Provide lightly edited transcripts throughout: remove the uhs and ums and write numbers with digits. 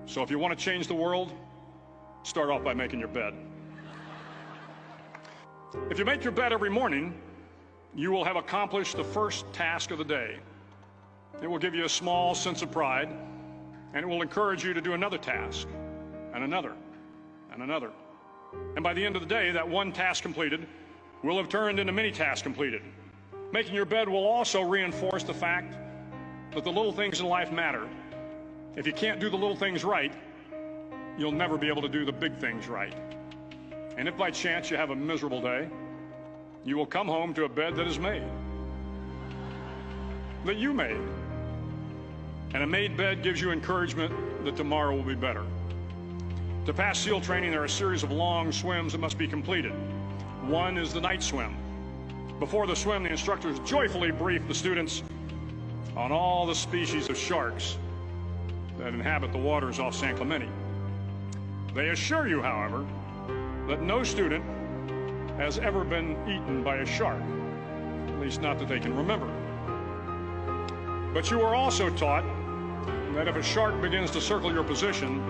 So if you want to change the world, start off by making your bed. If you make your bed every morning, you will have accomplished the first task of the day. It will give you a small sense of pride, and it will encourage you to do another task, and another, and another. And by the end of the day, that one task completed will have turned into many tasks completed. Making your bed will also reinforce the fact that the little things in life matter. If you can't do the little things right, you'll never be able to do the big things right. And if by chance you have a miserable day, you will come home to a bed that is made, that you made. And a made bed gives you encouragement that tomorrow will be better. To pass SEAL training, there are a series of long swims that must be completed. One is the night swim. Before the swim, the instructors joyfully brief the students on all the species of sharks that inhabit the waters off San Clemente. They assure you, however, that no student has ever been eaten by a shark, at least not that they can remember. But you are also taught that if a shark begins to circle your position,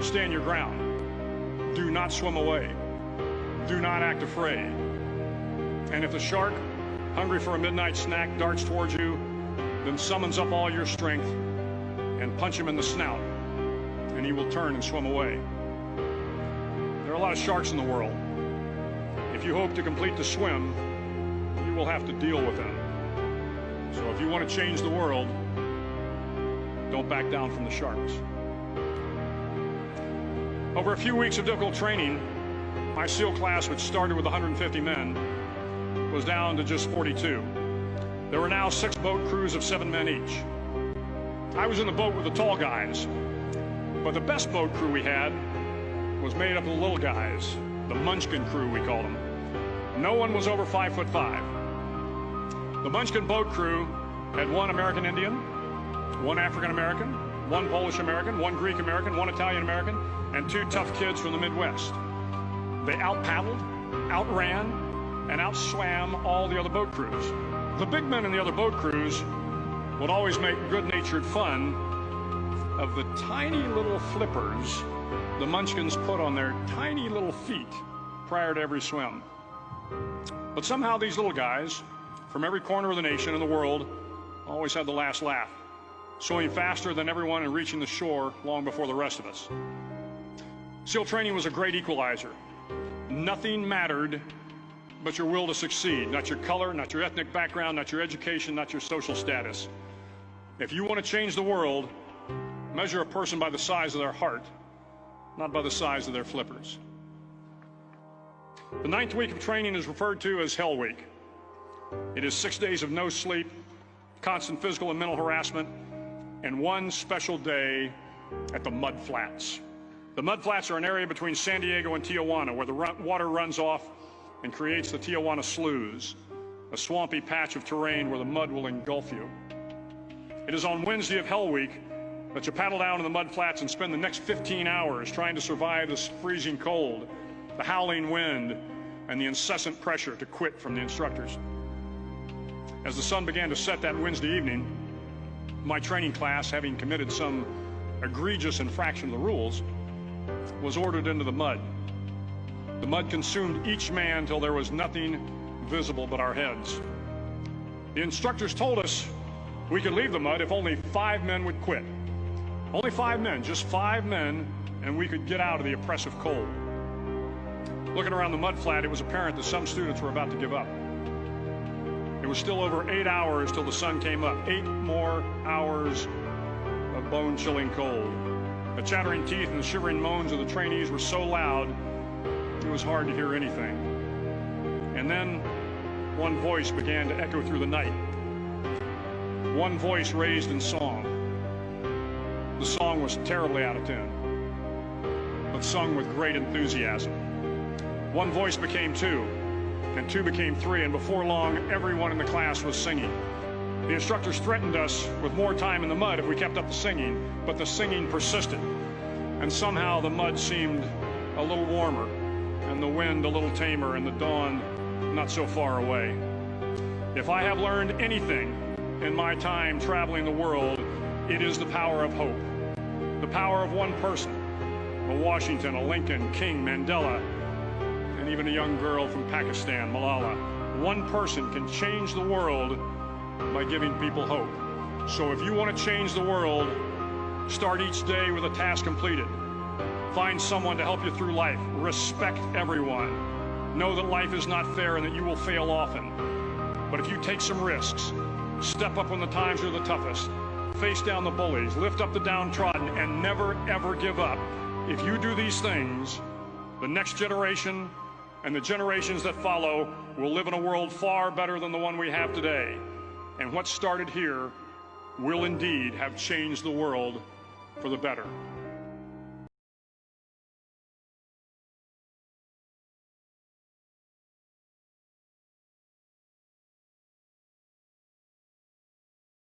stand your ground. Do not swim away. Do not act afraid. And if the shark, hungry for a midnight snack, darts towards you, then summons up all your strength and punch him in the snout, and he will turn and swim away. There are a lot of sharks in the world. If you hope to complete the swim, you will have to deal with them. So if you want to change the world, don't back down from the sharks. Over a few weeks of difficult training, my SEAL class, which started with 150 men, was down to just 42. There were now 6 boat crews of 7 men each. I was in the boat with the tall guys, but the best boat crew we had was made up of the little guys, the Munchkin crew, we called them. No one was over 5'5". The Munchkin boat crew had 1 American Indian, 1 African American, 1 Polish American, 1 Greek American, 1 Italian American, and 2 tough kids from the Midwest. They out-paddled, outran, and outswam all the other boat crews. The big men in the other boat crews would always make good-natured fun of the tiny little flippers the Munchkins put on their tiny little feet prior to every swim. But somehow these little guys from every corner of the nation and the world always had the last laugh, swimming faster than everyone and reaching the shore long before the rest of us. SEAL training was a great equalizer. Nothing mattered but your will to succeed, not your color, not your ethnic background, not your education, not your social status. If you want to change the world, measure a person by the size of their heart, not by the size of their flippers. The 9th week of training is referred to as Hell Week. It is 6 days of no sleep, constant physical and mental harassment, and 1 special day at the Mud Flats. The Mud Flats are an area between San Diego and Tijuana where the water runs off and creates the Tijuana Sloughs, a swampy patch of terrain where the mud will engulf you. It is on Wednesday of Hell Week that you paddle down to the Mud Flats and spend the next 15 hours trying to survive this freezing cold, the howling wind, and the incessant pressure to quit from the instructors. As the sun began to set that Wednesday evening, my training class, having committed some egregious infraction of the rules, was ordered into the mud. The mud consumed each man till there was nothing visible but our heads. The instructors told us we could leave the mud if only 5 men would quit. Only 5 men, just 5 men, and we could get out of the oppressive cold. Looking around the mud flat, it was apparent that some students were about to give up. It was still over 8 hours till the sun came up. 8 more hours of bone-chilling cold. The chattering teeth and the shivering moans of the trainees were so loud, it was hard to hear anything. And then one voice began to echo through the night. One voice raised in song. The song was terribly out of tune, but sung with great enthusiasm. One voice became 2, and 2 became 3, and before long, everyone in the class was singing. The instructors threatened us with more time in the mud if we kept up the singing, but the singing persisted, and somehow the mud seemed a little warmer, and the wind a little tamer, and the dawn not so far away. If I have learned anything in my time traveling the world, it is the power of hope. The power of one person, a Washington, a Lincoln, King, Mandela, and even a young girl from Pakistan, Malala. One person can change the world by giving people hope. So if you want to change the world, start each day with a task completed. Find someone to help you through life. Respect everyone. Know that life is not fair and that you will fail often. But if you take some risks, step up when the times are the toughest, face down the bullies, lift up the downtrodden, and never, ever give up. If you do these things, the next generation and the generations that follow will live in a world far better than the one we have today. And what started here will indeed have changed the world for the better.